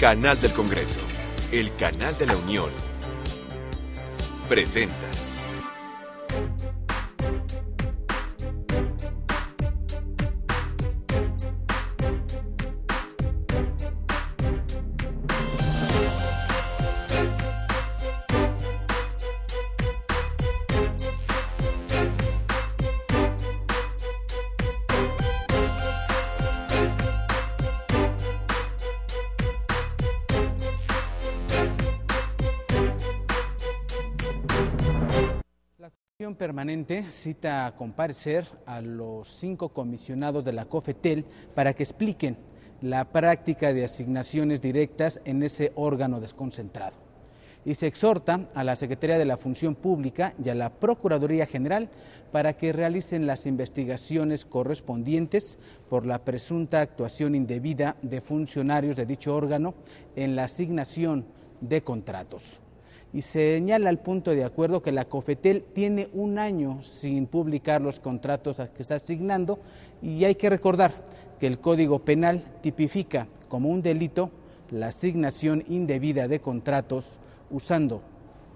Canal del Congreso, el canal de la Unión, presenta. Permanente cita a comparecer a los 5 comisionados de la COFETEL para que expliquen la práctica de asignaciones directas en ese órgano desconcentrado. Y se exhorta a la Secretaría de la Función Pública y a la Procuraduría General para que realicen las investigaciones correspondientes por la presunta actuación indebida de funcionarios de dicho órgano en la asignación de contratos. Y señala al punto de acuerdo que la COFETEL tiene 1 año sin publicar los contratos que está asignando, y hay que recordar que el Código Penal tipifica como un delito la asignación indebida de contratos usando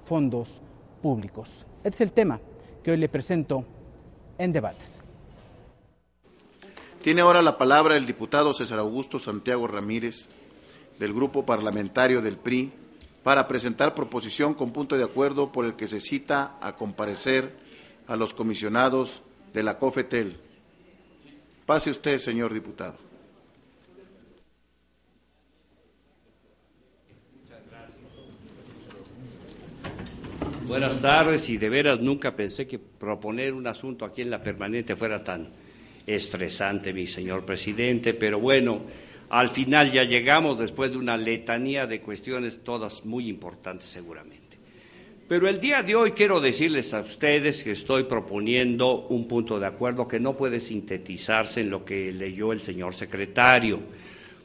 fondos públicos. Este es el tema que hoy le presento en Debates. Tiene ahora la palabra el diputado César Augusto Santiago Ramírez, del Grupo Parlamentario del PRI, para presentar proposición con punto de acuerdo por el que se cita a comparecer a los comisionados de la COFETEL. Pase usted, señor diputado. Muchas gracias. Buenas tardes, y de veras nunca pensé que proponer un asunto aquí en la permanente fuera tan estresante, mi señor presidente, pero bueno, al final ya llegamos después de una letanía de cuestiones, todas muy importantes seguramente. Pero el día de hoy quiero decirles a ustedes que estoy proponiendo un punto de acuerdo que no puede sintetizarse en lo que leyó el señor secretario,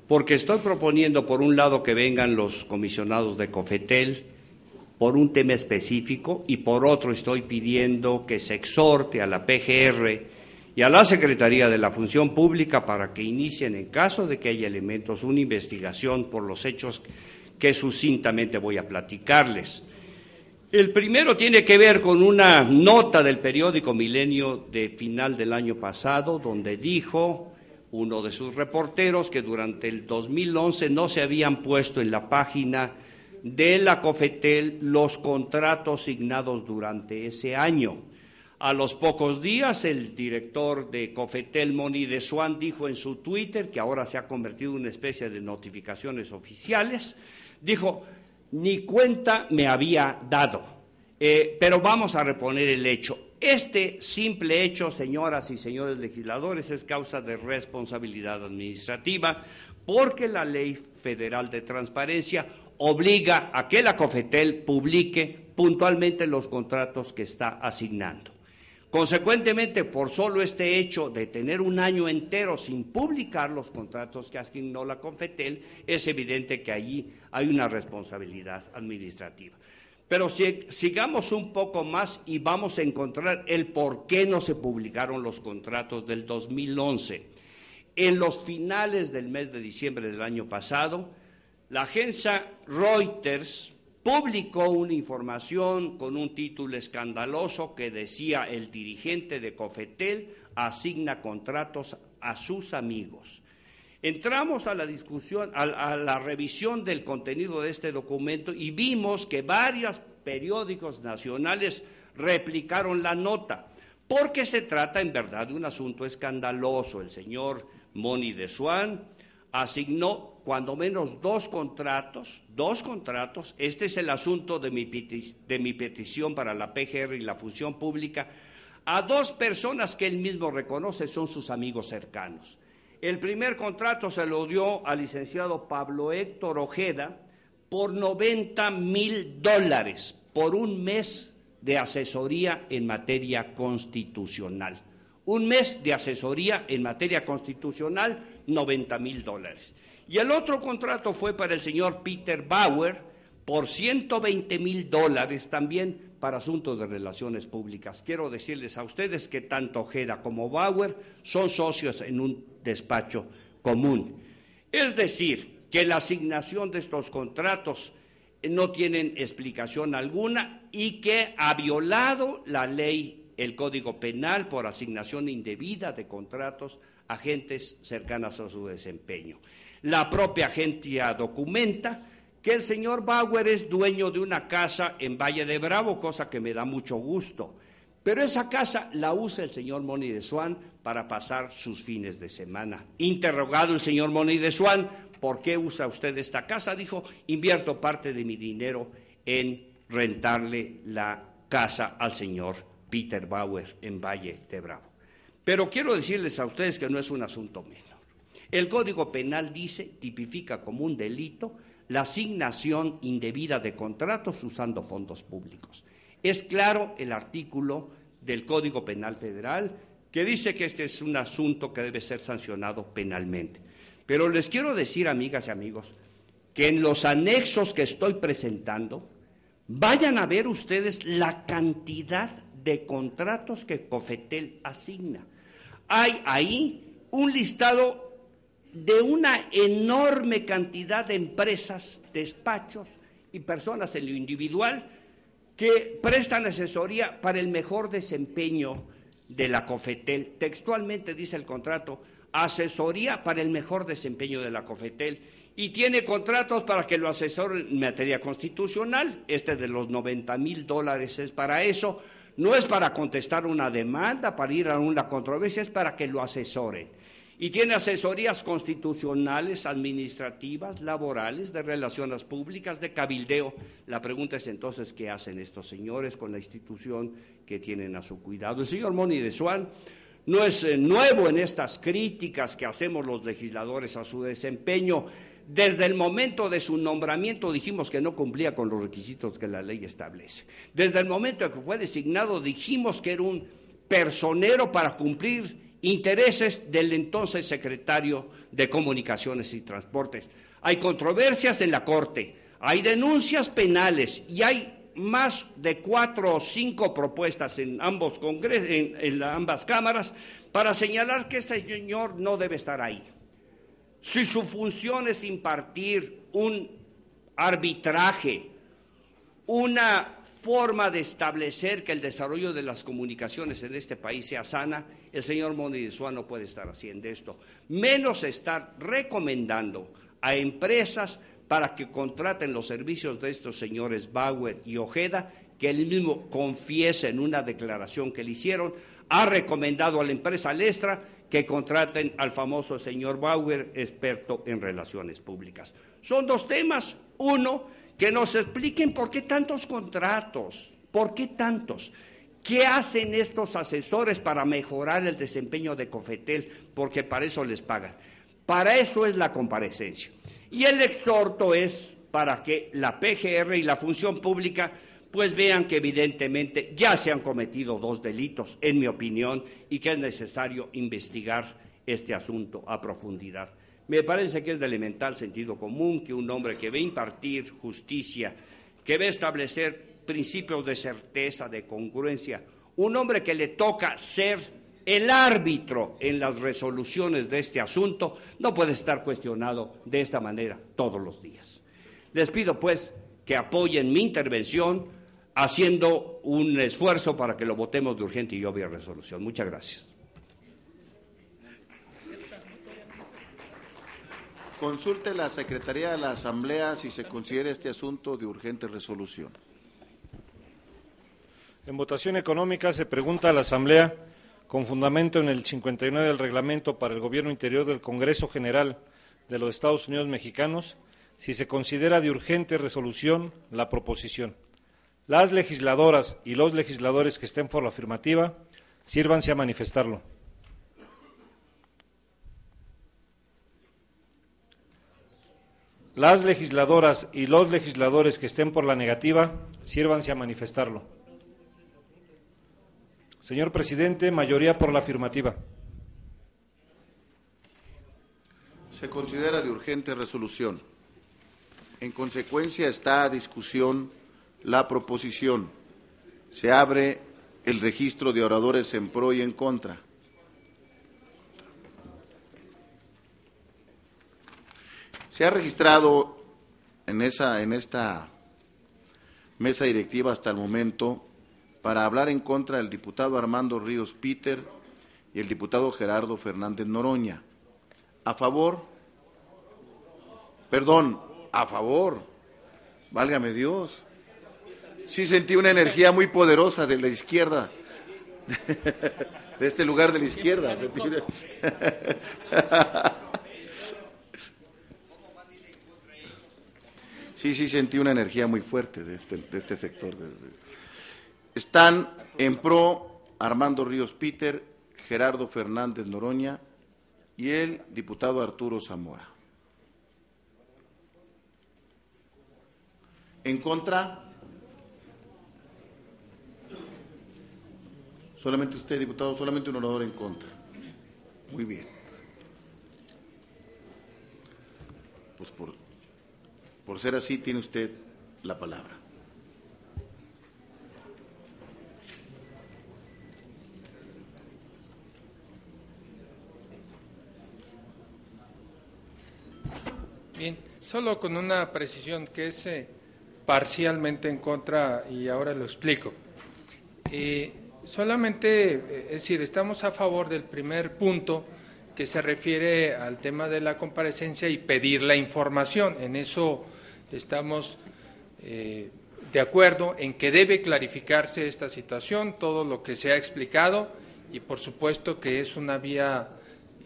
porque estoy proponiendo, por un lado, que vengan los comisionados de COFETEL por un tema específico, y por otro estoy pidiendo que se exhorte a la PGR y a la Secretaría de la Función Pública para que inicien, en caso de que haya elementos, una investigación por los hechos que sucintamente voy a platicarles. El primero tiene que ver con una nota del periódico Milenio de final del año pasado, donde dijo uno de sus reporteros que durante el 2011 no se habían puesto en la página de la COFETEL los contratos signados durante ese año. A los pocos días, el director de COFETEL, Moni de Swan, dijo en su Twitter, que ahora se ha convertido en una especie de notificaciones oficiales, dijo: ni cuenta me había dado, pero vamos a reponer el hecho. Este simple hecho, señoras y señores legisladores, es causa de responsabilidad administrativa, porque la Ley Federal de Transparencia obliga a que la COFETEL publique puntualmente los contratos que está asignando. Consecuentemente, por solo este hecho de tener 1 año entero sin publicar los contratos que asignó la COFETEL, es evidente que allí hay una responsabilidad administrativa. Pero sigamos un poco más y vamos a encontrar el por qué no se publicaron los contratos del 2011. En los finales del mes de diciembre del año pasado, la agencia Reuters publicó una información con un título escandaloso que decía: el dirigente de COFETEL asigna contratos a sus amigos. Entramos a la discusión, a la revisión del contenido de este documento, y vimos que varios periódicos nacionales replicaron la nota, porque se trata en verdad de un asunto escandaloso. El señor Moni de Swan asignó cuando menos 2 contratos, este es el asunto de mi petición para la PGR y la Función Pública, a 2 personas que él mismo reconoce son sus amigos cercanos. El primer contrato se lo dio al licenciado Pablo Héctor Ojeda por $90,000 por 1 mes de asesoría en materia constitucional. 1 mes de asesoría en materia constitucional, $90,000. Y el otro contrato fue para el señor Peter Bauer por $120,000, también para asuntos de relaciones públicas. Quiero decirles a ustedes que tanto Ojeda como Bauer son socios en un despacho común. Es decir, que la asignación de estos contratos no tienen explicación alguna y que ha violado la ley, el Código Penal, por asignación indebida de contratos a gentes cercanas a su desempeño. La propia agencia documenta que el señor Bauer es dueño de una casa en Valle de Bravo, cosa que me da mucho gusto, pero esa casa la usa el señor Moni de Swan para pasar sus fines de semana. Interrogado el señor Moni de Swan, ¿por qué usa usted esta casa? Dijo, invierto parte de mi dinero en rentarle la casa al señor Peter Bauer en Valle de Bravo. Pero quiero decirles a ustedes que no es un asunto menor. El Código Penal tipifica como un delito la asignación indebida de contratos usando fondos públicos. Es claro el artículo del Código Penal Federal que dice que este es un asunto que debe ser sancionado penalmente. Pero les quiero decir, amigas y amigos, que en los anexos que estoy presentando, vayan a ver ustedes la cantidad de contratos que COFETEL asigna. Hay ahí un listado de una enorme cantidad de empresas, despachos y personas en lo individual que prestan asesoría para el mejor desempeño de la COFETEL. Textualmente dice el contrato, asesoría para el mejor desempeño de la COFETEL, y tiene contratos para que lo asesoren en materia constitucional. Este de los $90,000 es para eso, no es para contestar una demanda, para ir a una controversia, es para que lo asesoren. Y tiene asesorías constitucionales, administrativas, laborales, de relaciones públicas, de cabildeo. La pregunta es entonces, ¿qué hacen estos señores con la institución que tienen a su cuidado? El señor Moni de Swan no es nuevo en estas críticas que hacemos los legisladores a su desempeño. Desde el momento de su nombramiento dijimos que no cumplía con los requisitos que la ley establece. Desde el momento en que fue designado dijimos que era un personero para cumplir intereses del entonces secretario de Comunicaciones y Transportes. Hay controversias en la Corte, hay denuncias penales y hay más de 4 o 5 propuestas en ambos congresos, en ambas cámaras, para señalar que este señor no debe estar ahí. Si su función es impartir un arbitraje, una forma de establecer que el desarrollo de las comunicaciones en este país sea sana, el señor Moni de Swan no puede estar haciendo esto, menos estar recomendando a empresas para que contraten los servicios de estos señores Bauer y Ojeda, que él mismo confiesa en una declaración que le hicieron, ha recomendado a la empresa Lestra que contraten al famoso señor Bauer, experto en relaciones públicas. Son dos temas. Uno, que nos expliquen por qué tantos contratos, por qué tantos. ¿Qué hacen estos asesores para mejorar el desempeño de COFETEL? Porque para eso les pagan. Para eso es la comparecencia. Y el exhorto es para que la PGR y la función pública pues vean que evidentemente ya se han cometido 2 delitos, en mi opinión, y que es necesario investigar este asunto a profundidad. Me parece que es de elemental sentido común que un hombre que ve impartir justicia, que ve establecer principios de certeza, de congruencia, un hombre que le toca ser el árbitro en las resoluciones de este asunto, no puede estar cuestionado de esta manera todos los días. Les pido, pues, que apoyen mi intervención haciendo un esfuerzo para que lo votemos de urgente y obvia resolución. Muchas gracias. Consulte la Secretaría de la Asamblea si se considera este asunto de urgente resolución. En votación económica se pregunta a la Asamblea, con fundamento en el 59 del Reglamento para el Gobierno Interior del Congreso General de los Estados Unidos Mexicanos, si se considera de urgente resolución la proposición. Las legisladoras y los legisladores que estén por la afirmativa, sírvanse a manifestarlo. Las legisladoras y los legisladores que estén por la negativa, sírvanse a manifestarlo. Señor presidente, mayoría por la afirmativa. Se considera de urgente resolución. En consecuencia, está a discusión la proposición. Se abre el registro de oradores en pro y en contra. Se ha registrado en esta mesa directiva hasta el momento para hablar en contra del diputado Armando Ríos Peter y el diputado Gerardo Fernández Noroña. A favor, válgame Dios. Sí sentí una energía muy poderosa de la izquierda, de este lugar de la izquierda. Sí, sentí una energía muy fuerte de este sector. Están en pro Armando Ríos Peter, Gerardo Fernández Noroña y el diputado Arturo Zamora. ¿En contra? Solamente usted, diputado, solamente un orador en contra. Muy bien. Pues por ser así, tiene usted la palabra. Bien, solo con una precisión que es parcialmente en contra y ahora lo explico. Solamente, es decir, estamos a favor del primer punto que se refiere al tema de la comparecencia y pedir la información. En eso estamos de acuerdo en que debe clarificarse esta situación, todo lo que se ha explicado y por supuesto que es una vía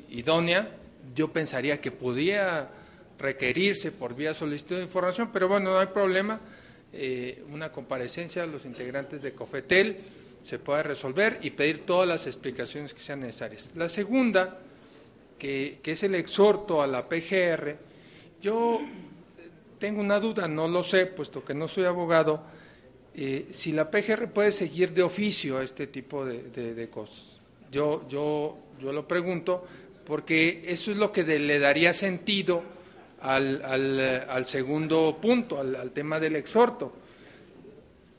idónea. Yo pensaría que podía requerirse por vía solicitud de información, pero bueno, no hay problema. Una comparecencia a los integrantes de COFETEL se puede resolver y pedir todas las explicaciones que sean necesarias. La segunda, que es el exhorto a la PGR, yo tengo una duda, no lo sé, puesto que no soy abogado, si la PGR puede seguir de oficio este tipo de cosas. Yo lo pregunto porque eso es lo que le daría sentido al segundo punto, al tema del exhorto.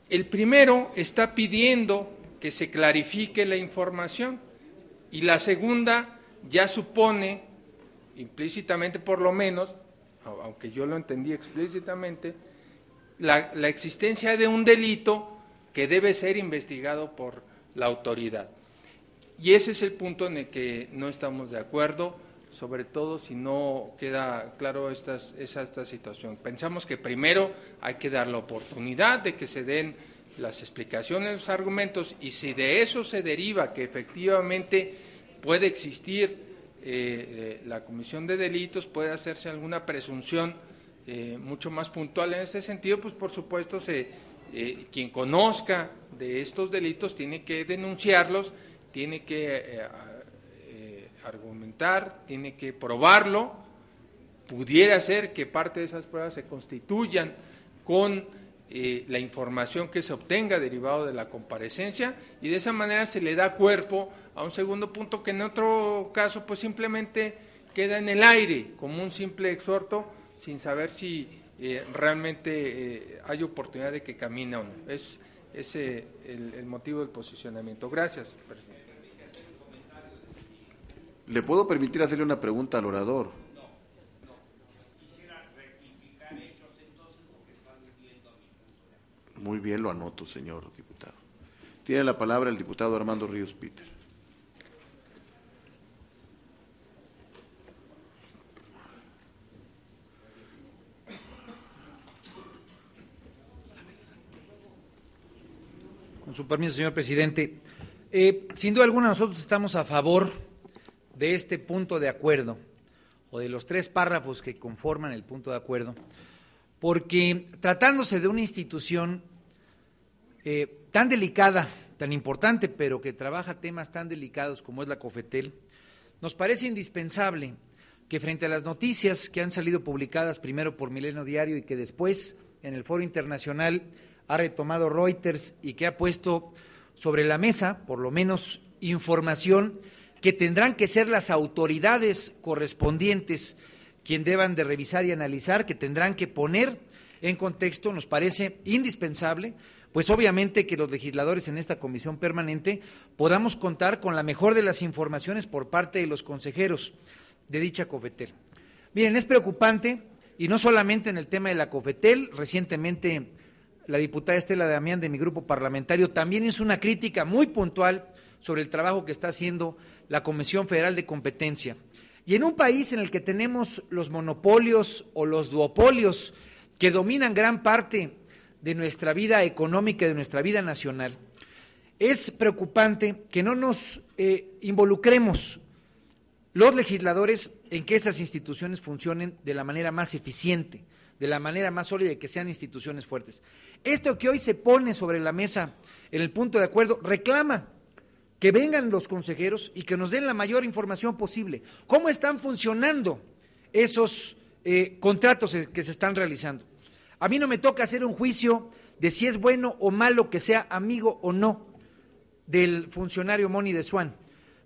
El primero está pidiendo que se clarifique la información y la segunda ya supone, implícitamente por lo menos, aunque yo lo entendí explícitamente, la existencia de un delito que debe ser investigado por la autoridad. Y ese es el punto en el que no estamos de acuerdo, sobre todo si no queda claro esta situación. Pensamos que primero hay que dar la oportunidad de que se den las explicaciones, los argumentos, y si de eso se deriva que efectivamente puede existir la comisión de delitos, puede hacerse alguna presunción mucho más puntual en ese sentido, pues por supuesto quien conozca de estos delitos tiene que denunciarlos, tiene que argumentar, tiene que probarlo. Pudiera ser que parte de esas pruebas se constituyan con la información que se obtenga derivado de la comparecencia y de esa manera se le da cuerpo a un segundo punto que en otro caso pues simplemente queda en el aire como un simple exhorto sin saber si realmente hay oportunidad de que camine o no. Es el motivo del posicionamiento. Gracias, presidente. ¿Le puedo permitir hacerle una pregunta al orador? Quisiera rectificar hechos entonces porque están viviendo mi punto. Muy bien, lo anoto, señor diputado. Tiene la palabra el diputado Armando Ríos Peter. Con su permiso, señor presidente. Sin duda alguna nosotros estamos a favor de este punto de acuerdo, o de los 3 párrafos que conforman el punto de acuerdo, porque tratándose de una institución tan delicada, tan importante, pero que trabaja temas tan delicados como es la COFETEL, nos parece indispensable que frente a las noticias que han salido publicadas primero por Milenio Diario y que después en el Foro Internacional ha retomado Reuters y que ha puesto sobre la mesa, por lo menos, información que tendrán que ser las autoridades correspondientes quien deban de revisar y analizar, que tendrán que poner en contexto, nos parece indispensable, pues obviamente que los legisladores en esta comisión permanente podamos contar con la mejor de las informaciones por parte de los consejeros de dicha COFETEL. Miren, es preocupante y no solamente en el tema de la COFETEL. Recientemente la diputada Estela Damián de mi grupo parlamentario también hizo una crítica muy puntual sobre el trabajo que está haciendo la Comisión Federal de Competencia. Y en un país en el que tenemos los monopolios o los duopolios que dominan gran parte de nuestra vida económica y de nuestra vida nacional, es preocupante que no nos involucremos los legisladores en que estas instituciones funcionen de la manera más eficiente, de la manera más sólida y que sean instituciones fuertes. Esto que hoy se pone sobre la mesa en el punto de acuerdo reclama que vengan los consejeros y que nos den la mayor información posible. ¿Cómo están funcionando esos contratos que se están realizando? A mí no me toca hacer un juicio de si es bueno o malo que sea amigo o no del funcionario Moni de Swan,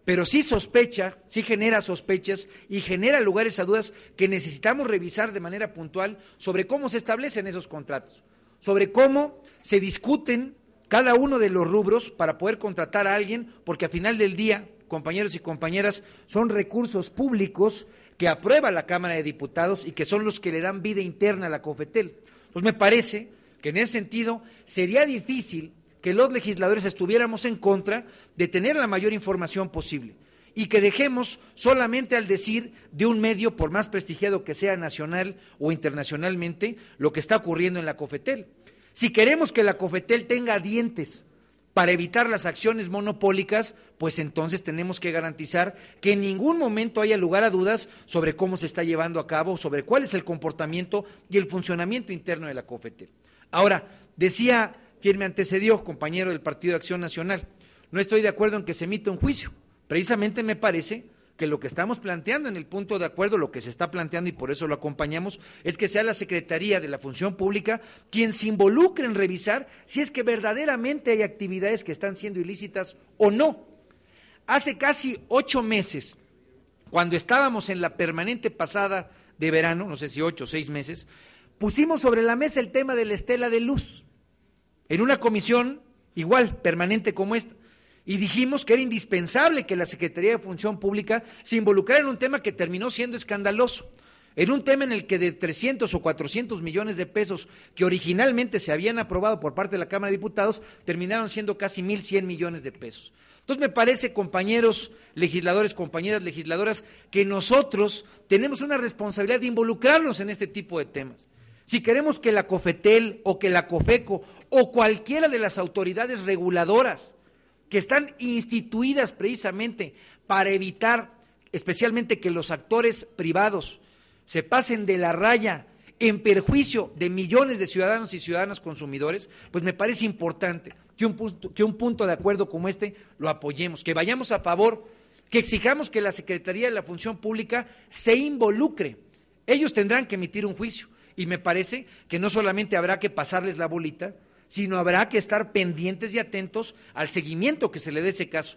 pero sí sospecha, sí genera sospechas y genera lugares a dudas que necesitamos revisar de manera puntual sobre cómo se establecen esos contratos, sobre cómo se discuten cada uno de los rubros para poder contratar a alguien, porque al final del día, compañeros y compañeras, son recursos públicos que aprueba la Cámara de Diputados y que son los que le dan vida interna a la COFETEL. Pues me parece que en ese sentido sería difícil que los legisladores estuviéramos en contra de tener la mayor información posible y que dejemos solamente al decir de un medio, por más prestigiado que sea nacional o internacionalmente, lo que está ocurriendo en la COFETEL. Si queremos que la COFETEL tenga dientes para evitar las acciones monopólicas, pues entonces tenemos que garantizar que en ningún momento haya lugar a dudas sobre cómo se está llevando a cabo, sobre cuál es el comportamiento y el funcionamiento interno de la COFETEL. Ahora, decía quien me antecedió, compañero del Partido de Acción Nacional, no estoy de acuerdo en que se emita un juicio. Precisamente me parece que lo que estamos planteando en el punto de acuerdo, lo que se está planteando y por eso lo acompañamos, es que sea la Secretaría de la Función Pública quien se involucre en revisar si es que verdaderamente hay actividades que están siendo ilícitas o no. Hace casi 8 meses, cuando estábamos en la permanente pasada de verano, no sé si 8 o 6 meses, pusimos sobre la mesa el tema de la estela de luz, en una comisión igual, permanente como esta, y dijimos que era indispensable que la Secretaría de Función Pública se involucrara en un tema que terminó siendo escandaloso, en un tema en el que de 300 o 400 millones de pesos que originalmente se habían aprobado por parte de la Cámara de Diputados, terminaron siendo casi 1,100 millones de pesos. Entonces me parece, compañeros legisladores, compañeras legisladoras, que nosotros tenemos una responsabilidad de involucrarnos en este tipo de temas. Si queremos que la COFETEL o que la COFECO o cualquiera de las autoridades reguladoras que están instituidas precisamente para evitar, especialmente que los actores privados se pasen de la raya en perjuicio de millones de ciudadanos y ciudadanas consumidores, pues me parece importante que un punto de acuerdo como este lo apoyemos, que vayamos a favor, que exijamos que la Secretaría de la Función Pública se involucre. Ellos tendrán que emitir un juicio. Y me parece que no solamente habrá que pasarles la bolita, sino habrá que estar pendientes y atentos al seguimiento que se le dé ese caso.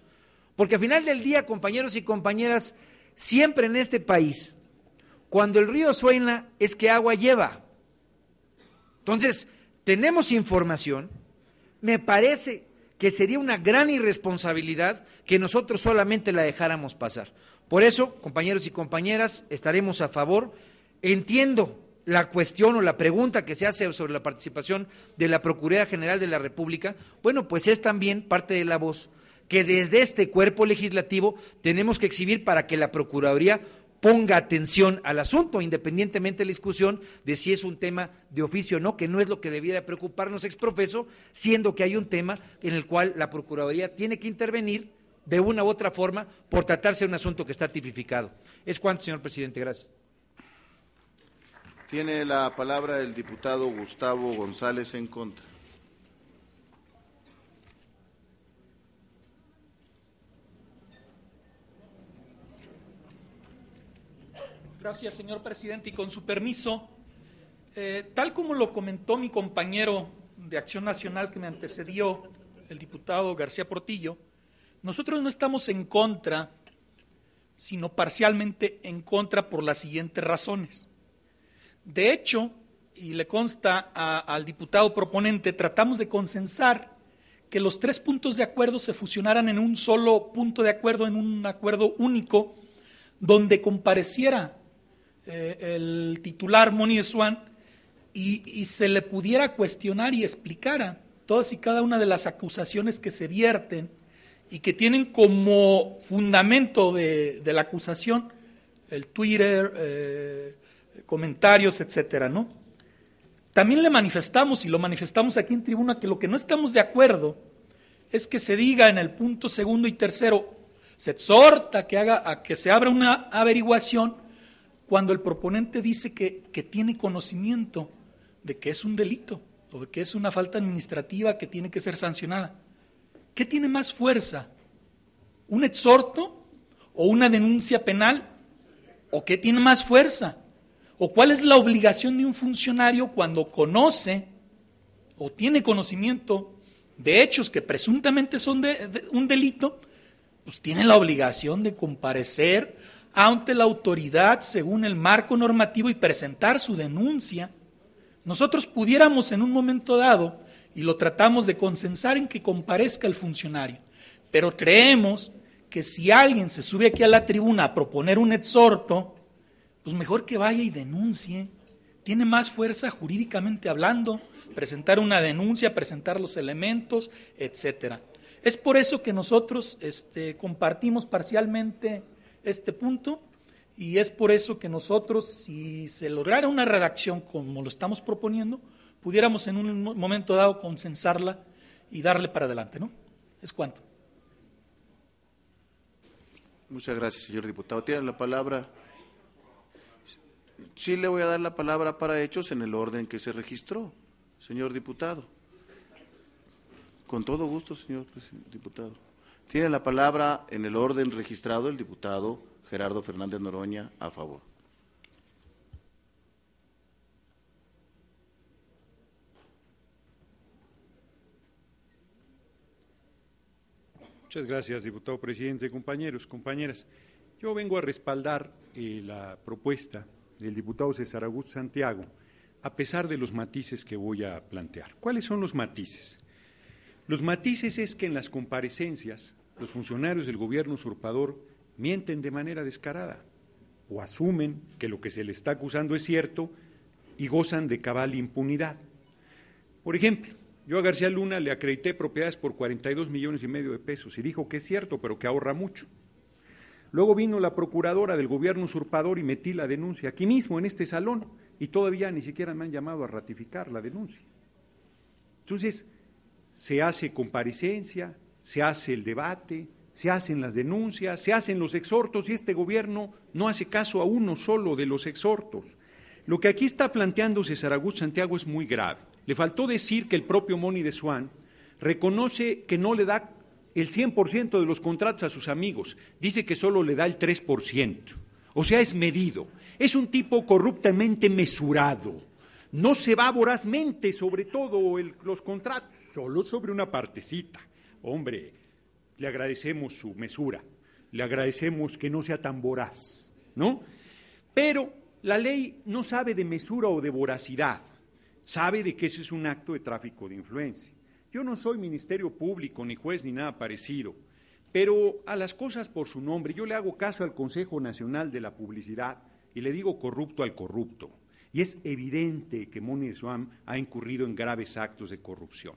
Porque al final del día, compañeros y compañeras, siempre en este país, cuando el río suena es que agua lleva. Entonces, tenemos información, me parece que sería una gran irresponsabilidad que nosotros solamente la dejáramos pasar. Por eso, compañeros y compañeras, estaremos a favor. Entiendo la cuestión o la pregunta que se hace sobre la participación de la Procuraduría General de la República. Bueno, pues es también parte de la voz que desde este cuerpo legislativo tenemos que exhibir para que la Procuraduría ponga atención al asunto, independientemente de la discusión de si es un tema de oficio o no, que no es lo que debiera preocuparnos ex profeso, siendo que hay un tema en el cual la Procuraduría tiene que intervenir de una u otra forma por tratarse de un asunto que está tipificado. Es cuanto, señor presidente. Gracias. Tiene la palabra el diputado Gustavo González en contra. Gracias, señor presidente, y con su permiso, tal como lo comentó mi compañero de Acción Nacional que me antecedió, el diputado García Portillo, nosotros no estamos en contra, sino parcialmente en contra por las siguientes razones. De hecho, y le consta al diputado proponente, tratamos de consensar que los 3 puntos de acuerdo se fusionaran en un solo punto de acuerdo, en un acuerdo único, donde compareciera el titular Moni de Swan y se le pudiera cuestionar y explicara todas y cada una de las acusaciones que se vierten y que tienen como fundamento de la acusación el Twitter, comentarios, etcétera, ¿no? También le manifestamos, y lo manifestamos aquí en tribuna, que lo que no estamos de acuerdo es que se diga en el punto 2 y 3, se exhorta a que se abra una averiguación cuando el proponente dice que tiene conocimiento de que es un delito o de que es una falta administrativa que tiene que ser sancionada. ¿Qué tiene más fuerza? ¿Un exhorto o una denuncia penal? ¿O qué tiene más fuerza? ¿O cuál es la obligación de un funcionario cuando conoce o tiene conocimiento de hechos que presuntamente son de un delito? Pues tiene la obligación de comparecer ante la autoridad según el marco normativo y presentar su denuncia. Nosotros pudiéramos en un momento dado, y lo tratamos de consensar en que comparezca el funcionario, pero creemos que si alguien se sube aquí a la tribuna a proponer un exhorto, pues mejor que vaya y denuncie. Tiene más fuerza jurídicamente hablando, presentar una denuncia, presentar los elementos, etcétera. Es por eso que nosotros compartimos parcialmente este punto y es por eso que nosotros, si se lograra una redacción como lo estamos proponiendo, pudiéramos en un momento dado consensarla y darle para adelante, ¿no? Es cuanto. Muchas gracias, señor diputado. Tiene la palabra. Sí, le voy a dar la palabra para hechos en el orden que se registró, señor diputado. Con todo gusto, señor diputado. Tiene la palabra en el orden registrado el diputado Gerardo Fernández Noroña, a favor. Muchas gracias, diputado presidente, compañeros, compañeras. Yo vengo a respaldar la propuesta del diputado César Augusto Santiago, a pesar de los matices que voy a plantear. ¿Cuáles son los matices? Los matices es que en las comparecencias los funcionarios del gobierno usurpador mienten de manera descarada o asumen que lo que se les está acusando es cierto y gozan de cabal impunidad. Por ejemplo, yo a García Luna le acredité propiedades por 42,5 millones de pesos y dijo que es cierto, pero que ahorra mucho. Luego vino la procuradora del gobierno usurpador y metí la denuncia aquí mismo, en este salón, y todavía ni siquiera me han llamado a ratificar la denuncia. Entonces, se hace comparecencia, se hace el debate, se hacen las denuncias, se hacen los exhortos y este gobierno no hace caso a uno solo de los exhortos. Lo que aquí está planteando César Augusto Santiago es muy grave. Le faltó decir que el propio Moni de Swan reconoce que no le da el 100% de los contratos a sus amigos, dice que solo le da el 3%, o sea, es medido. Es un tipo corruptamente mesurado, no se va vorazmente sobre todo los contratos, solo sobre una partecita. Hombre, le agradecemos su mesura, le agradecemos que no sea tan voraz, ¿no? Pero la ley no sabe de mesura o de voracidad, sabe de que ese es un acto de tráfico de influencia. Yo no soy Ministerio Público, ni juez, ni nada parecido, pero a las cosas por su nombre, yo le hago caso al Consejo Nacional de la Publicidad y le digo corrupto al corrupto. Y es evidente que Moni de Swan ha incurrido en graves actos de corrupción.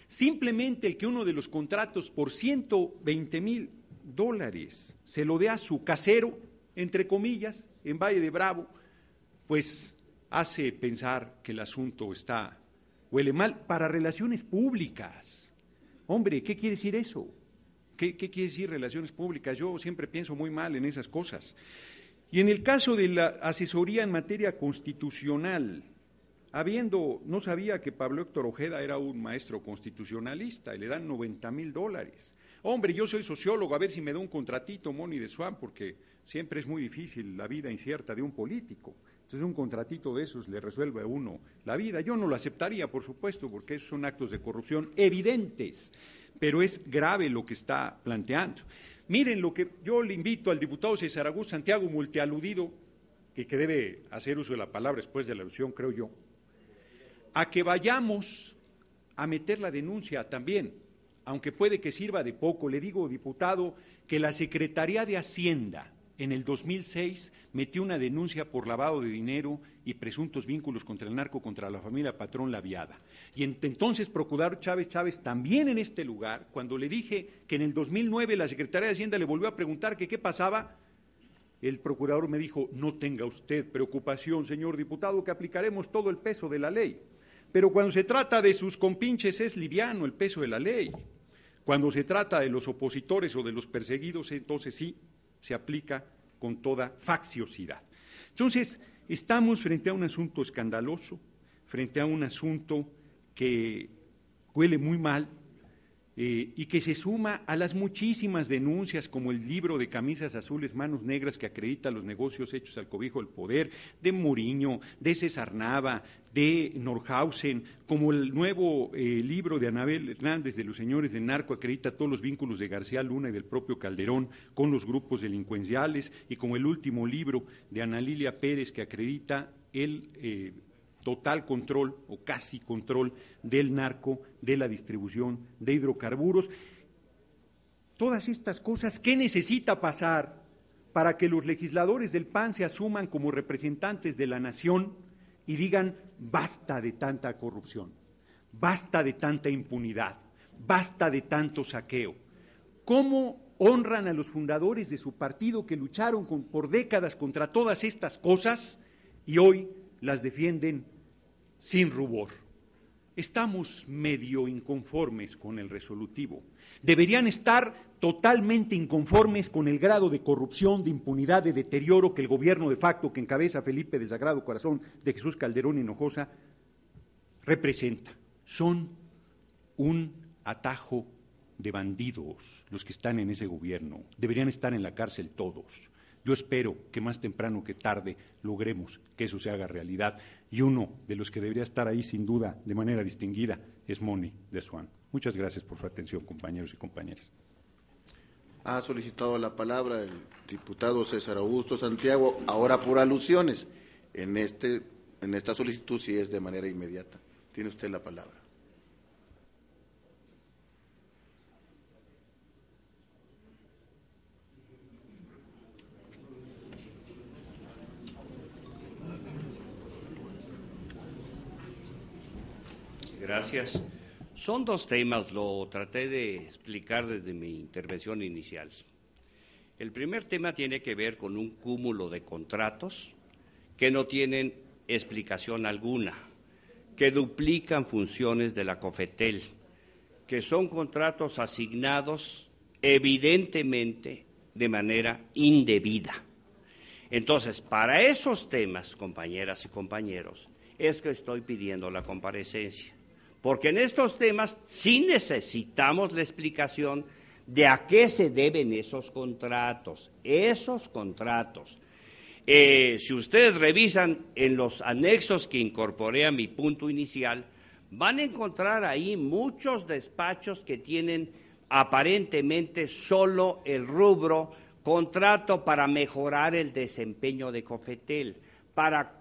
Simplemente el que uno de los contratos por $120,000 se lo dé a su casero, entre comillas, en Valle de Bravo, pues hace pensar que el asunto huele mal para relaciones públicas. Hombre, ¿qué quiere decir eso? ¿Qué quiere decir relaciones públicas? Yo siempre pienso muy mal en esas cosas. Y en el caso de la asesoría en materia constitucional, no sabía que Pablo Héctor Ojeda era un maestro constitucionalista y le dan $90,000. Hombre, yo soy sociólogo, a ver si me da un contratito, Moni de Swan, porque siempre es muy difícil la vida incierta de un político. Entonces un contratito de esos le resuelve a uno la vida. Yo no lo aceptaría, por supuesto, porque esos son actos de corrupción evidentes, pero es grave lo que está planteando. Miren, lo que yo le invito al diputado César Augusto Santiago, multialudido, que debe hacer uso de la palabra después de la alusión, creo yo, a que vayamos a meter la denuncia también, aunque puede que sirva de poco. Le digo, diputado, que la Secretaría de Hacienda en el 2006 metió una denuncia por lavado de dinero y presuntos vínculos contra el narco contra la familia Patrón Laviada. Y entonces procurador Chávez también en este lugar, cuando le dije que en el 2009 la Secretaría de Hacienda le volvió a preguntar que qué pasaba, el procurador me dijo: no tenga usted preocupación, señor diputado, que aplicaremos todo el peso de la ley. Pero cuando se trata de sus compinches es liviano el peso de la ley. Cuando se trata de los opositores o de los perseguidos, entonces sí se aplica con toda facciosidad. Entonces, estamos frente a un asunto escandaloso, frente a un asunto que huele muy mal y que se suma a las muchísimas denuncias, como el libro de Camisas Azules, Manos Negras, que acredita los negocios hechos al cobijo del poder, de Muriño, de César Nava, de Norhausen, como el nuevo libro de Anabel Hernández de los señores del narco, acredita todos los vínculos de García Luna y del propio Calderón con los grupos delincuenciales, y como el último libro de Ana Lilia Pérez, que acredita el total control o casi control del narco, de la distribución de hidrocarburos. Todas estas cosas, ¿qué necesita pasar para que los legisladores del PAN se asuman como representantes de la nación y digan: basta de tanta corrupción, basta de tanta impunidad, basta de tanto saqueo? ¿Cómo honran a los fundadores de su partido que lucharon por décadas contra todas estas cosas y hoy las defienden sin rubor? Estamos medio inconformes con el resolutivo. Deberían estar totalmente inconformes con el grado de corrupción, de impunidad, de deterioro que el gobierno de facto que encabeza Felipe del Sagrado Corazón de Jesús Calderón Hinojosa representa. Son un atajo de bandidos los que están en ese gobierno. Deberían estar en la cárcel todos. Yo espero que más temprano que tarde logremos que eso se haga realidad, y uno de los que debería estar ahí sin duda de manera distinguida es Moni de Swan. Muchas gracias por su atención, compañeros y compañeras. Ha solicitado la palabra el diputado César Augusto Santiago, ahora por alusiones. En esta solicitud sí es de manera inmediata. Tiene usted la palabra. Gracias. Son dos temas, lo traté de explicar desde mi intervención inicial. El primer tema tiene que ver con un cúmulo de contratos que no tienen explicación alguna, que duplican funciones de la COFETEL, que son contratos asignados evidentemente de manera indebida. Entonces, para esos temas, compañeras y compañeros, es que estoy pidiendo la comparecencia. Porque en estos temas sí necesitamos la explicación de a qué se deben esos contratos. Si ustedes revisan en los anexos que incorporé a mi punto inicial, van a encontrar ahí muchos despachos que tienen aparentemente solo el rubro contrato para mejorar el desempeño de COFETEL, para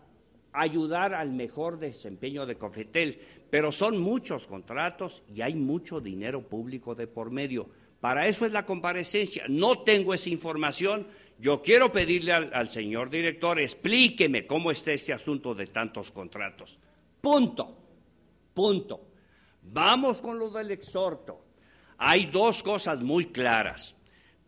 ayudar al mejor desempeño de COFETEL, pero son muchos contratos y hay mucho dinero público de por medio. Para eso es la comparecencia. No tengo esa información. Yo quiero pedirle al señor director, explíqueme cómo está este asunto de tantos contratos. Punto. Vamos con lo del exhorto. Hay dos cosas muy claras.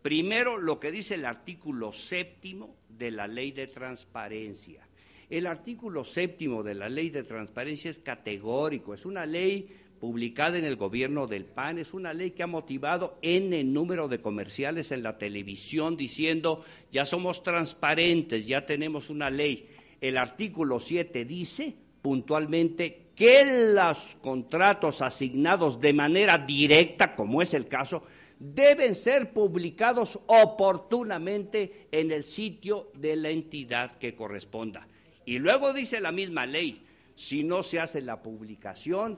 Primero, lo que dice el artículo 7º de la Ley de Transparencia. El artículo 7º de la Ley de Transparencia es categórico, es una ley publicada en el gobierno del PAN, es una ley que ha motivado N número de comerciales en la televisión diciendo: ya somos transparentes, ya tenemos una ley. El artículo 7 dice puntualmente que los contratos asignados de manera directa, como es el caso, deben ser publicados oportunamente en el sitio de la entidad que corresponda. Y luego dice la misma ley, si no se hace la publicación,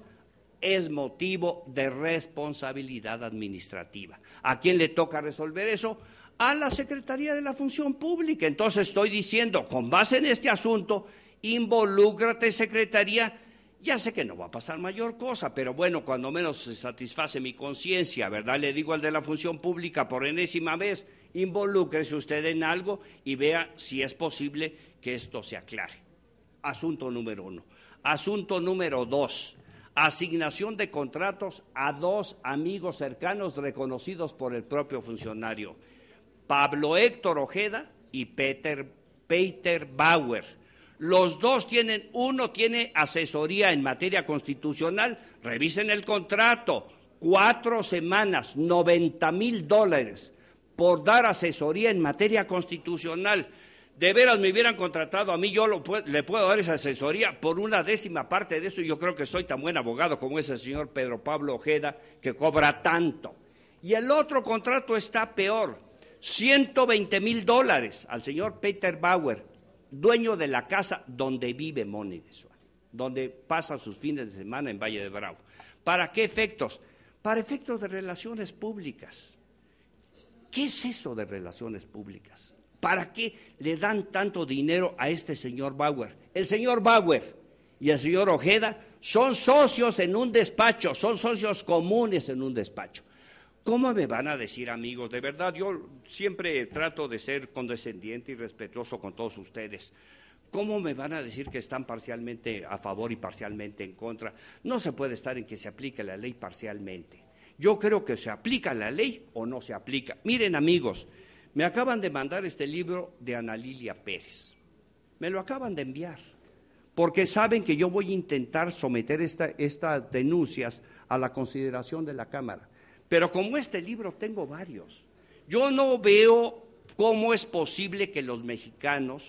es motivo de responsabilidad administrativa. ¿A quién le toca resolver eso? A la Secretaría de la Función Pública. Entonces estoy diciendo, con base en este asunto, involúcrate, Secretaría. Ya sé que no va a pasar mayor cosa, pero bueno, cuando menos se satisface mi conciencia, ¿verdad? Le digo al de la Función Pública por enésima vez, Involúcrese usted en algo y vea si es posible que esto se aclare. Asunto número 1. Asunto número 2. Asignación de contratos a 2 amigos cercanos reconocidos por el propio funcionario, Pablo Héctor Ojeda y Peter Bauer. Los dos uno tiene asesoría en materia constitucional, revisen el contrato, 4 semanas, $90,000 por dar asesoría en materia constitucional. De veras me hubieran contratado a mí, yo le puedo dar esa asesoría por 1/10 parte de eso, y yo creo que soy tan buen abogado como ese señor Pedro Pablo Ojeda, que cobra tanto. Y el otro contrato está peor, $120,000 al señor Peter Bauer, dueño de la casa donde vive Moni de Suán, donde pasa sus fines de semana en Valle de Bravo. ¿Para qué efectos? Para efectos de relaciones públicas. ¿Qué es eso de relaciones públicas? ¿Para qué le dan tanto dinero a este señor Bauer? El señor Bauer y el señor Ojeda son socios en un despacho, son socios comunes en un despacho. ¿Cómo me van a decir, amigos? De verdad, yo siempre trato de ser condescendiente y respetuoso con todos ustedes. ¿Cómo me van a decir que están parcialmente a favor y parcialmente en contra? No se puede estar en que se aplique la ley parcialmente. Yo creo que se aplica la ley o no se aplica. Miren, amigos, me acaban de mandar este libro de Ana Lilia Pérez. Me lo acaban de enviar, porque saben que yo voy a intentar someter estas denuncias a la consideración de la Cámara. Pero como este libro tengo varios, yo no veo cómo es posible que los mexicanos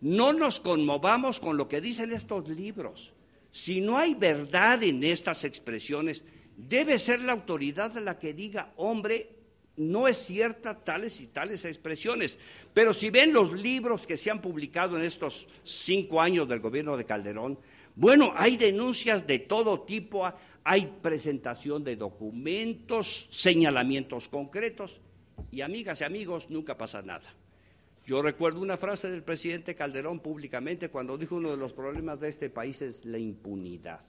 no nos conmovamos con lo que dicen estos libros. Si no hay verdad en estas expresiones, debe ser la autoridad la que diga, hombre, no es cierta tales y tales expresiones. Pero si ven los libros que se han publicado en estos 5 años del gobierno de Calderón, bueno, hay denuncias de todo tipo, hay presentación de documentos, señalamientos concretos, y amigas y amigos, nunca pasa nada. Yo recuerdo una frase del presidente Calderón públicamente cuando dijo: uno de los problemas de este país es la impunidad.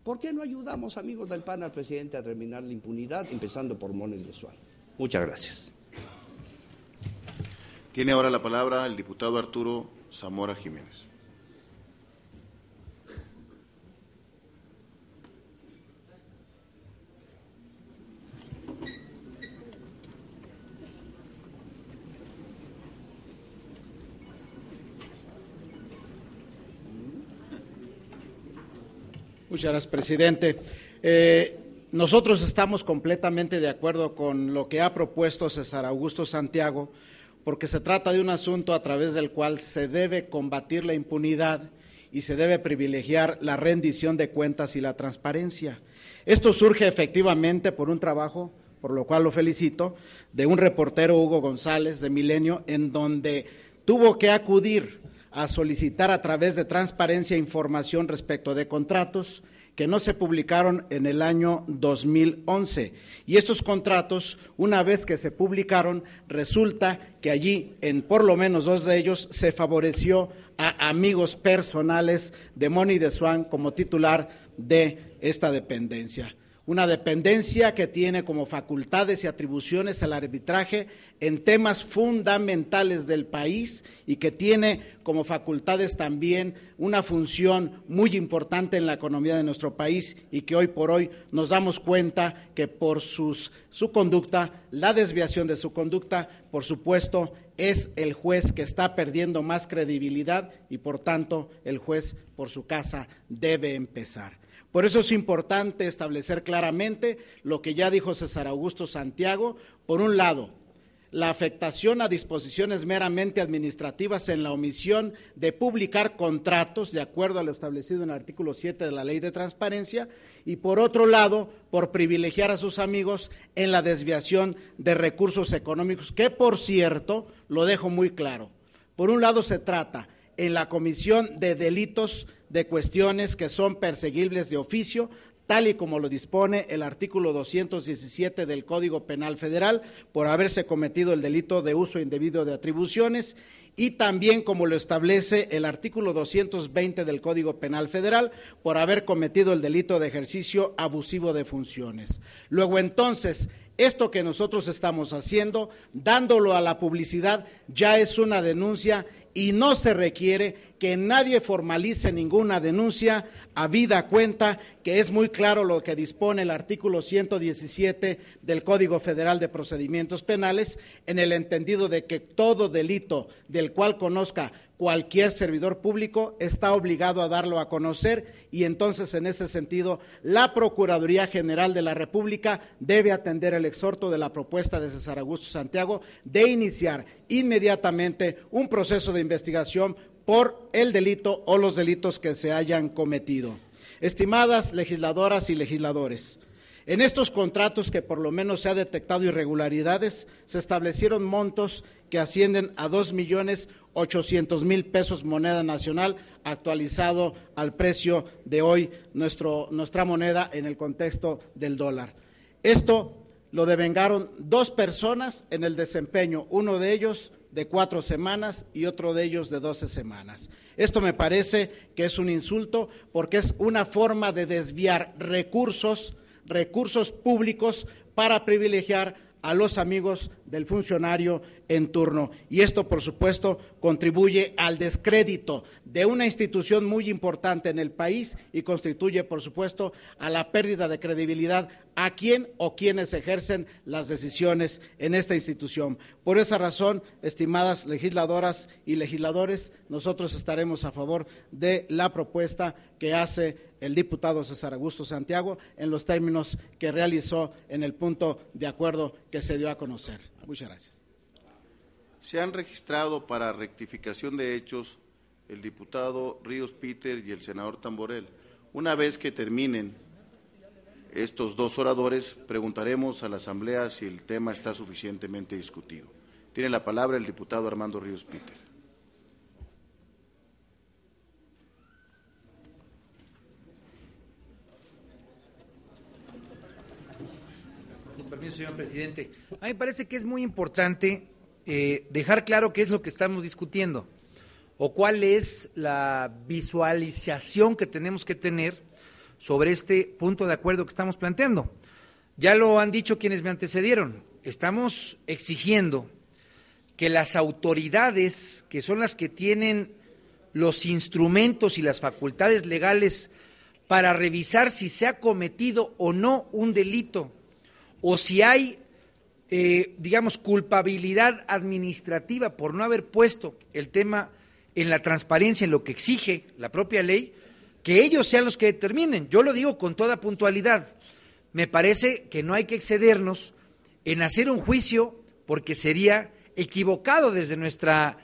¿Por qué no ayudamos, amigos del PAN, al presidente a terminar la impunidad, empezando por Moni de Suán? Muchas gracias. Tiene ahora la palabra el diputado Arturo Zamora Jiménez. Muchas gracias, presidente. Nosotros estamos completamente de acuerdo con lo que ha propuesto César Augusto Santiago, porque se trata de un asunto a través del cual se debe combatir la impunidad y se debe privilegiar la rendición de cuentas y la transparencia. Esto surge efectivamente por un trabajo, por lo cual lo felicito, de un reportero, Hugo González, de Milenio, en donde tuvo que acudir a solicitar a través de transparencia información respecto de contratos que no se publicaron en el año 2011. Y estos contratos, una vez que se publicaron, resulta que allí, en por lo menos 2 de ellos, se favoreció a amigos personales de Moni de Suán como titular de esta dependencia. Una dependencia que tiene como facultades y atribuciones el arbitraje en temas fundamentales del país y que tiene como facultades también una función muy importante en la economía de nuestro país y que hoy por hoy nos damos cuenta que por su conducta, la desviación de su conducta, por supuesto, es el juez que está perdiendo más credibilidad y por tanto el juez por su casa debe empezar. Por eso es importante establecer claramente lo que ya dijo César Augusto Santiago. Por un lado, la afectación a disposiciones meramente administrativas en la omisión de publicar contratos de acuerdo a lo establecido en el artículo 7 de la Ley de Transparencia y por otro lado, por privilegiar a sus amigos en la desviación de recursos económicos, que por cierto, lo dejo muy claro, por un lado se trata en la comisión de delitos de cuestiones que son perseguibles de oficio, tal y como lo dispone el artículo 217 del Código Penal Federal, por haberse cometido el delito de uso indebido de atribuciones, y también como lo establece el artículo 220 del Código Penal Federal, por haber cometido el delito de ejercicio abusivo de funciones. Luego entonces, Esto que nosotros estamos haciendo, dándolo a la publicidad, ya es una denuncia y no se requiere que nadie formalice ninguna denuncia, habida cuenta que es muy claro lo que dispone el artículo 117 del Código Federal de Procedimientos Penales, en el entendido de que todo delito del cual conozca cualquier servidor público está obligado a darlo a conocer, y entonces en ese sentido la Procuraduría General de la República debe atender el exhorto de la propuesta de César Augusto Santiago de iniciar inmediatamente un proceso de investigación por el delito o los delitos que se hayan cometido. Estimadas legisladoras y legisladores, en estos contratos que por lo menos se ha detectado irregularidades, se establecieron montos que ascienden a 2.800.000 pesos moneda nacional, actualizado al precio de hoy nuestra moneda en el contexto del dólar. Esto lo devengaron 2 personas en el desempeño, uno de ellos de 4 semanas y otro de ellos de 12 semanas. Esto me parece que es un insulto, porque es una forma de desviar recursos públicos para privilegiar a los amigos del funcionario en turno. Y esto, por supuesto, contribuye al descrédito de una institución muy importante en el país y constituye, por supuesto, a la pérdida de credibilidad a quien o quienes ejercen las decisiones en esta institución. Por esa razón, estimadas legisladoras y legisladores, nosotros estaremos a favor de la propuesta que hace el diputado César Augusto Santiago en los términos que realizó en el punto de acuerdo que se dio a conocer. Muchas gracias. Se han registrado para rectificación de hechos el diputado Ríos Peter y el senador Tamborel. Una vez que terminen estos 2 oradores, preguntaremos a la Asamblea si el tema está suficientemente discutido. Tiene la palabra el diputado Armando Ríos Peter. Con permiso, señor presidente. A mí me parece que es muy importante dejar claro qué es lo que estamos discutiendo o cuál es la visualización que tenemos que tener sobre este punto de acuerdo que estamos planteando. Ya lo han dicho quienes me antecedieron, estamos exigiendo que las autoridades, que son las que tienen los instrumentos y las facultades legales para revisar si se ha cometido o no un delito, o si hay, culpabilidad administrativa por no haber puesto el tema en la transparencia, en lo que exige la propia ley, que ellos sean los que determinen. Yo lo digo con toda puntualidad. Me parece que no hay que excedernos en hacer un juicio, porque sería equivocado desde nuestra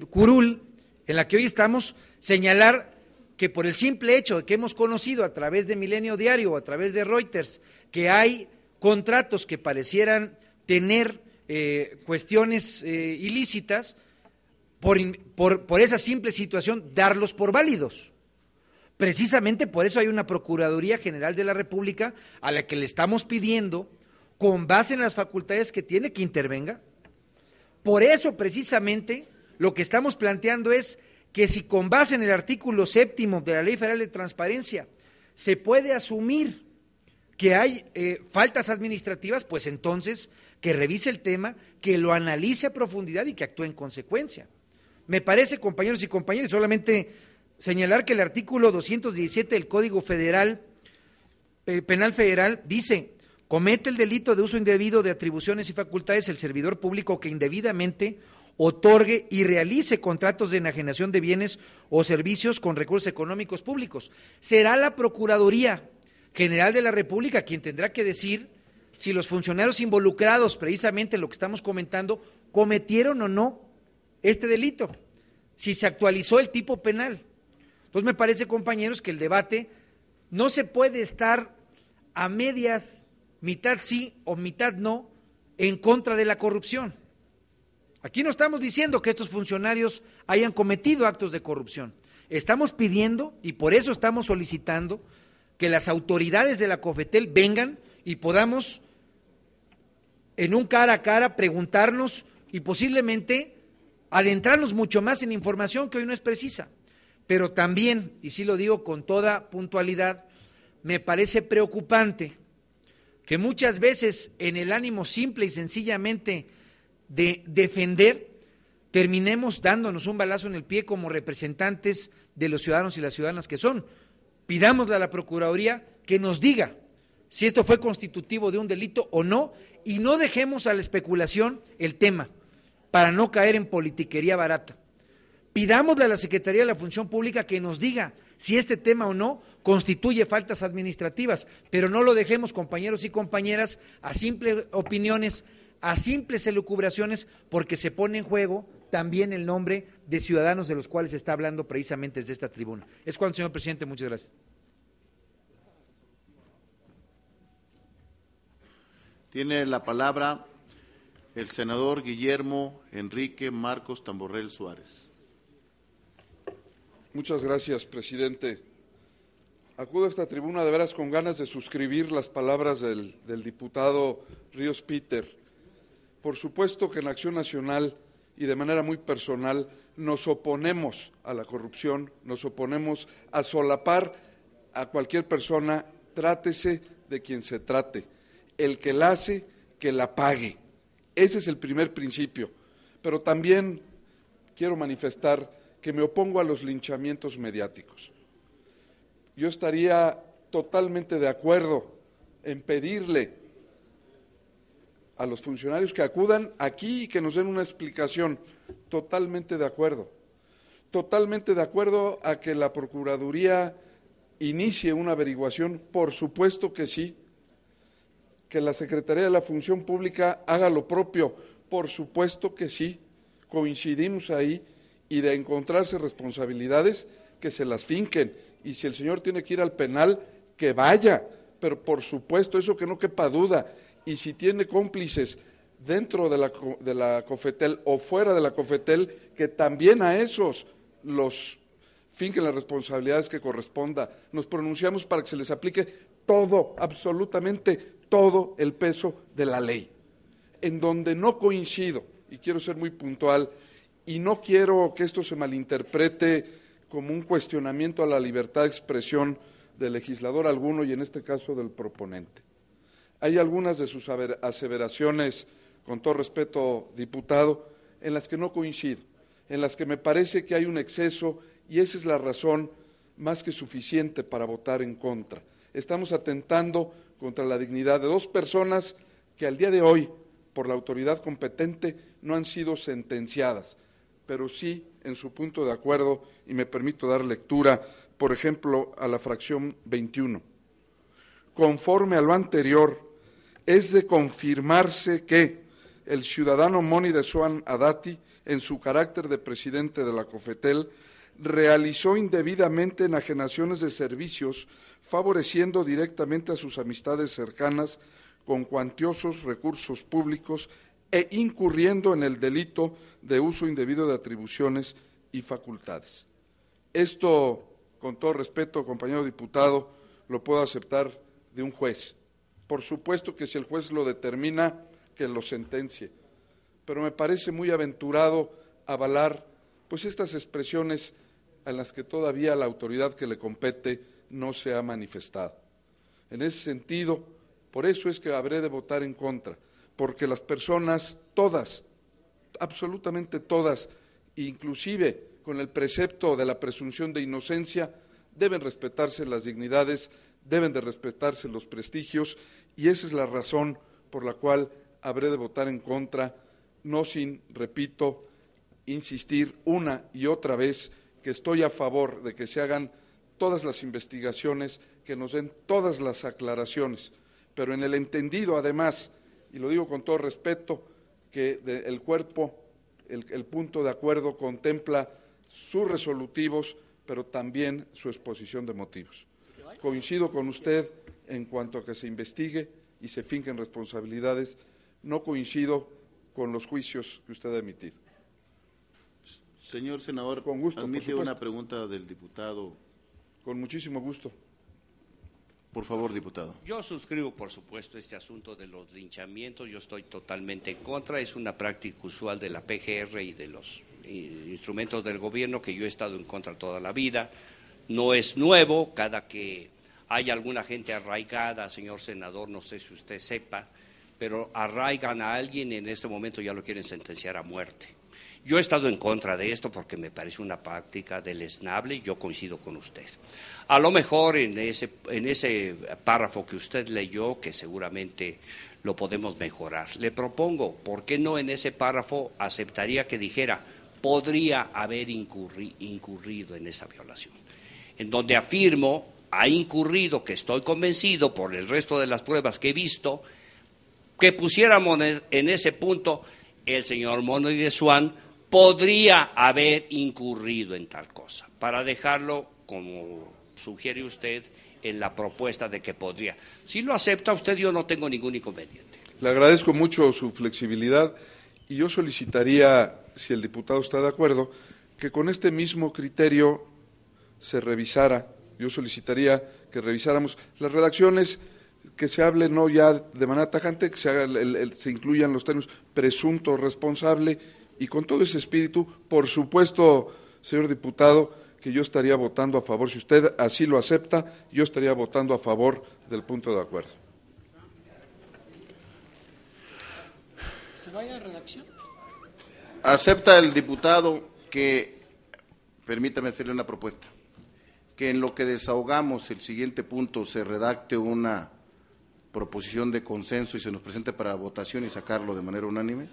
curul, en la que hoy estamos, señalar que por el simple hecho de que hemos conocido a través de Milenio Diario o a través de Reuters que hay contratos que parecieran tener cuestiones ilícitas, por esa simple situación, darlos por válidos. Precisamente por eso hay una Procuraduría General de la República a la que le estamos pidiendo, con base en las facultades que tiene, que intervenga. Por eso, precisamente, lo que estamos planteando es que si con base en el artículo 7º de la Ley Federal de Transparencia se puede asumir que hay faltas administrativas, pues entonces que revise el tema, que lo analice a profundidad y que actúe en consecuencia. Me parece, compañeros y compañeras, solamente señalar que el artículo 217 del Código Federal, Penal Federal, dice: comete el delito de uso indebido de atribuciones y facultades el servidor público que indebidamente otorgue y realice contratos de enajenación de bienes o servicios con recursos económicos públicos. Será la Procuraduría General de la República quien tendrá que decir si los funcionarios involucrados precisamente en lo que estamos comentando cometieron o no este delito, si se actualizó el tipo penal. Entonces me parece, compañeros, que el debate no se puede estar a medias, mitad sí o mitad no, en contra de la corrupción. Aquí no estamos diciendo que estos funcionarios hayan cometido actos de corrupción. Estamos pidiendo, y por eso estamos solicitando, que las autoridades de la COFETEL vengan y podamos, en un cara a cara, preguntarnos y posiblemente adentrarnos mucho más en información que hoy no es precisa. Pero también, y sí lo digo con toda puntualidad, me parece preocupante que muchas veces en el ánimo simple y sencillamente de defender, terminemos dándonos un balazo en el pie como representantes de los ciudadanos y las ciudadanas que son. Pidámosle a la Procuraduría que nos diga si esto fue constitutivo de un delito o no, y no dejemos a la especulación el tema, para no caer en politiquería barata. Pidámosle a la Secretaría de la Función Pública que nos diga si este tema o no constituye faltas administrativas, pero no lo dejemos, compañeros y compañeras, a simples opiniones, a simples elucubraciones, porque se pone en juego también el nombre de ciudadanos de los cuales se está hablando precisamente desde esta tribuna. Es cuanto, señor presidente, muchas gracias. Tiene la palabra el senador Guillermo Enrique Marcos Tamborrell Suárez. Muchas gracias, presidente. Acudo a esta tribuna de veras con ganas de suscribir las palabras del diputado Ríos Peter. Por supuesto que en Acción Nacional y de manera muy personal nos oponemos a la corrupción, nos oponemos a solapar a cualquier persona, trátese de quien se trate. El que la hace, que la pague. Ese es el primer principio. Pero también quiero manifestar que me opongo a los linchamientos mediáticos. Yo estaría totalmente de acuerdo en pedirle a los funcionarios que acudan aquí y que nos den una explicación. Totalmente de acuerdo. Totalmente de acuerdo a que la Procuraduría inicie una averiguación, por supuesto que sí. Que la Secretaría de la Función Pública haga lo propio, por supuesto que sí. Coincidimos ahí, y de encontrarse responsabilidades, que se las finquen. Y si el señor tiene que ir al penal, que vaya, pero por supuesto, eso que no quepa duda. Y si tiene cómplices dentro de la COFETEL o fuera de la COFETEL, que también a esos los finquen las responsabilidades que corresponda. Nos pronunciamos para que se les aplique todo, absolutamente todo el peso de la ley. En donde no coincido, y quiero ser muy puntual, y no quiero que esto se malinterprete como un cuestionamiento a la libertad de expresión del legislador alguno, y en este caso del proponente. Hay algunas de sus aseveraciones, con todo respeto, diputado, en las que no coincido, en las que me parece que hay un exceso, y esa es la razón más que suficiente para votar en contra. Estamos atentando contra la dignidad de dos personas que al día de hoy, por la autoridad competente, no han sido sentenciadas, pero sí en su punto de acuerdo, y me permito dar lectura, por ejemplo, a la fracción 21. Conforme a lo anterior, es de confirmarse que el ciudadano Moni de Soan Adati, en su carácter de presidente de la COFETEL, realizó indebidamente enajenaciones de servicios, favoreciendo directamente a sus amistades cercanas con cuantiosos recursos públicos e incurriendo en el delito de uso indebido de atribuciones y facultades. Esto, con todo respeto, compañero diputado, lo puedo aceptar de un juez. Por supuesto que si el juez lo determina, que lo sentencie. Pero me parece muy aventurado avalar pues estas expresiones en las que todavía la autoridad que le compete no se ha manifestado. En ese sentido, por eso es que habré de votar en contra, porque las personas, todas, absolutamente todas, inclusive con el precepto de la presunción de inocencia, deben respetarse las dignidades, deben de respetarse los prestigios, y esa es la razón por la cual habré de votar en contra, no sin, repito, insistir una y otra vez que estoy a favor de que se hagan todas las investigaciones, que nos den todas las aclaraciones, pero en el entendido, además, y lo digo con todo respeto, que el cuerpo, el punto de acuerdo contempla sus resolutivos, pero también su exposición de motivos. Coincido con usted en cuanto a que se investigue y se finquen responsabilidades, no coincido con los juicios que usted ha emitido. Señor senador, con gusto, admite una pregunta del diputado. Con muchísimo gusto. Por favor, diputado. Yo suscribo, por supuesto, este asunto de los linchamientos. Yo estoy totalmente en contra. Es una práctica usual de la PGR y de los instrumentos del gobierno que yo he estado en contra toda la vida. No es nuevo. Cada que hay alguna gente arraigada, señor senador, no sé si usted sepa, pero arraigan a alguien y en este momento ya lo quieren sentenciar a muerte. Yo he estado en contra de esto porque me parece una práctica deleznable y yo coincido con usted. A lo mejor en ese párrafo que usted leyó, que seguramente lo podemos mejorar, le propongo, ¿por qué no en ese párrafo aceptaría que dijera podría haber incurrido en esa violación? En donde afirmo, ha incurrido, que estoy convencido por el resto de las pruebas que he visto, que pusiéramos en ese punto, el señor Mono y de Swan podría haber incurrido en tal cosa, para dejarlo, como sugiere usted, en la propuesta de que podría. Si lo acepta usted, yo no tengo ningún inconveniente. Le agradezco mucho su flexibilidad y yo solicitaría, si el diputado está de acuerdo, que con este mismo criterio se revisara. Yo solicitaría que revisáramos las redacciones, que se hable no ya de manera tajante, que se incluyan los términos presunto responsable, y con todo ese espíritu, por supuesto, señor diputado, que yo estaría votando a favor, si usted así lo acepta, yo estaría votando a favor del punto de acuerdo. ¿Se vaya a redacción? ¿Acepta el diputado que, permítame hacerle una propuesta, que en lo que desahogamos el siguiente punto se redacte una proposición de consenso y se nos presente para votación y sacarlo de manera unánime?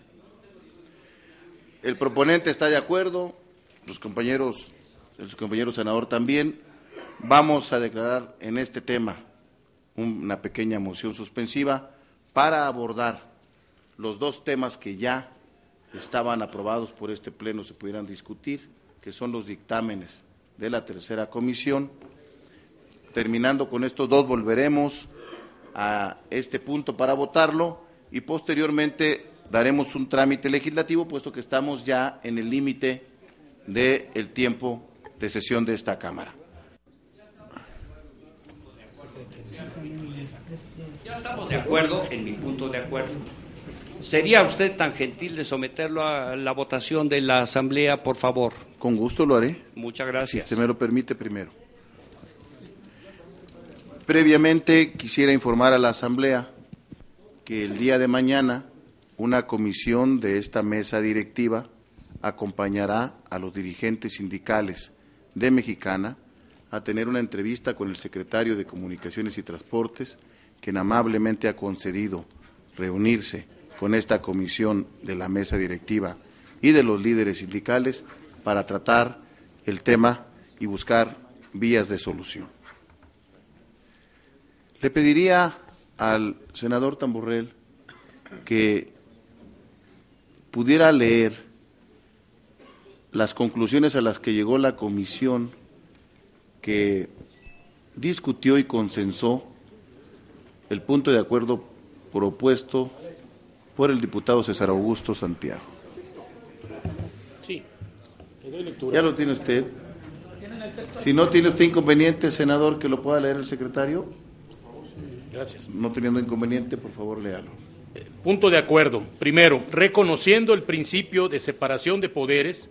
El proponente está de acuerdo, el compañero senador también. Vamos a declarar en este tema una pequeña moción suspensiva para abordar los dos temas que ya estaban aprobados por este pleno, se pudieran discutir, que son los dictámenes de la tercera comisión. Terminando con estos dos, volveremos a este punto para votarlo y posteriormente daremos un trámite legislativo, puesto que estamos ya en el límite del tiempo de sesión de esta Cámara. Ya estamos de acuerdo en mi punto de acuerdo. ¿Sería usted tan gentil de someterlo a la votación de la Asamblea, por favor? Con gusto lo haré. Muchas gracias. Si usted me lo permite primero. Previamente quisiera informar a la Asamblea que el día de mañana una comisión de esta mesa directiva acompañará a los dirigentes sindicales de Mexicana a tener una entrevista con el secretario de Comunicaciones y Transportes, quien amablemente ha concedido reunirse con esta comisión de la mesa directiva y de los líderes sindicales para tratar el tema y buscar vías de solución. Le pediría al senador Tamborrell que pudiera leer las conclusiones a las que llegó la comisión que discutió y consensó el punto de acuerdo propuesto por el diputado César Augusto Santiago. Sí, le doy lectura. ¿Ya lo tiene usted? Si no tiene usted inconveniente, senador, que lo pueda leer el secretario. Gracias. No teniendo inconveniente, por favor, léalo. Punto de acuerdo. Primero, reconociendo el principio de separación de poderes,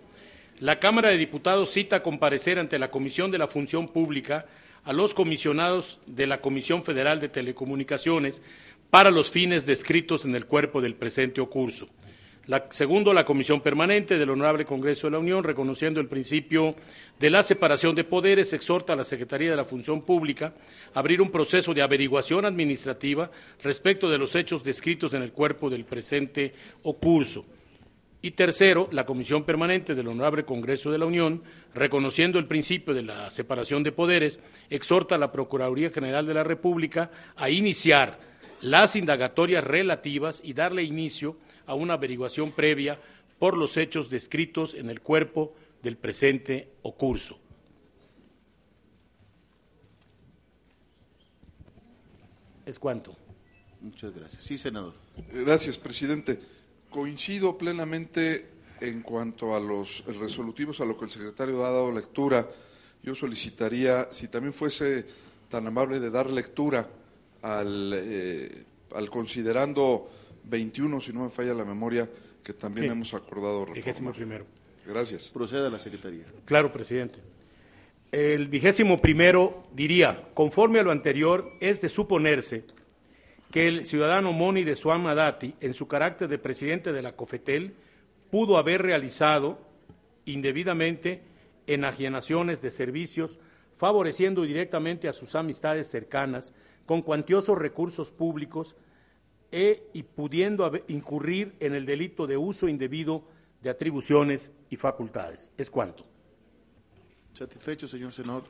la Cámara de Diputados cita a comparecer ante la Comisión de la Función Pública a los comisionados de la Comisión Federal de Telecomunicaciones para los fines descritos en el cuerpo del presente curso. Segundo, la Comisión Permanente del Honorable Congreso de la Unión, reconociendo el principio de la separación de poderes, exhorta a la Secretaría de la Función Pública a abrir un proceso de averiguación administrativa respecto de los hechos descritos en el cuerpo del presente curso. Y tercero, la Comisión Permanente del Honorable Congreso de la Unión, reconociendo el principio de la separación de poderes, exhorta a la Procuraduría General de la República a iniciar las indagatorias relativas y darle inicio a una averiguación previa por los hechos descritos en el cuerpo del presente curso. ¿Es cuánto? Muchas gracias. Sí, senador. Gracias, presidente. Coincido plenamente en cuanto a los resolutivos, a lo que el secretario ha dado lectura. Yo solicitaría, si también fuese tan amable de dar lectura al considerando 21, si no me falla la memoria, que también hemos acordado reformar. Primero. Gracias. Proceda a la Secretaría. Claro, presidente. El 21º diría, conforme a lo anterior, es de suponerse que el ciudadano Moni de Suan Madati, en su carácter de presidente de la COFETEL, pudo haber realizado indebidamente enajenaciones de servicios, favoreciendo directamente a sus amistades cercanas con cuantiosos recursos públicos y pudiendo incurrir en el delito de uso indebido de atribuciones y facultades. Es cuanto. Satisfecho, señor senador.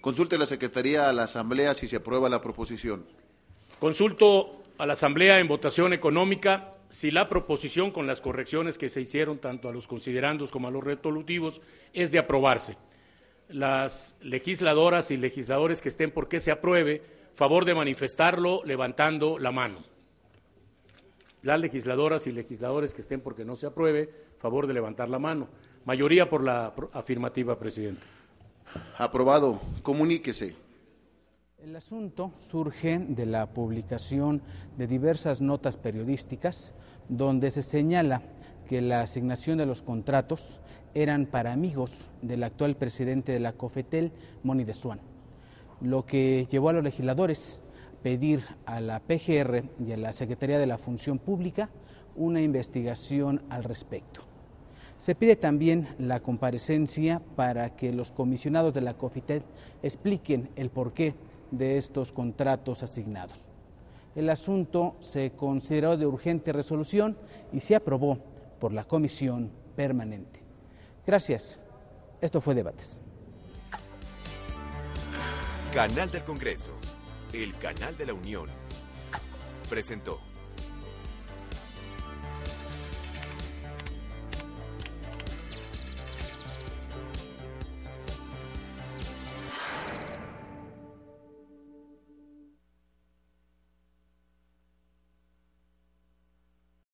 Consulte la Secretaría a la Asamblea si se aprueba la proposición. Consulto a la Asamblea en votación económica si la proposición, con las correcciones que se hicieron tanto a los considerandos como a los resolutivos, es de aprobarse. Las legisladoras y legisladores que estén por que se apruebe, favor de manifestarlo levantando la mano. Las legisladoras y legisladores que estén por que no se apruebe, favor de levantar la mano. Mayoría por la afirmativa, presidente. Aprobado. Comuníquese. El asunto surge de la publicación de diversas notas periodísticas donde se señala que la asignación de los contratos eran para amigos del actual presidente de la COFETEL, Moni de Suan, lo que llevó a los legisladores pedir a la PGR y a la Secretaría de la Función Pública una investigación al respecto. Se pide también la comparecencia para que los comisionados de la COFETEL expliquen el porqué de estos contratos asignados. El asunto se consideró de urgente resolución y se aprobó por la Comisión Permanente. Gracias. Esto fue Debates. Canal del Congreso, el canal de la Unión, presentó.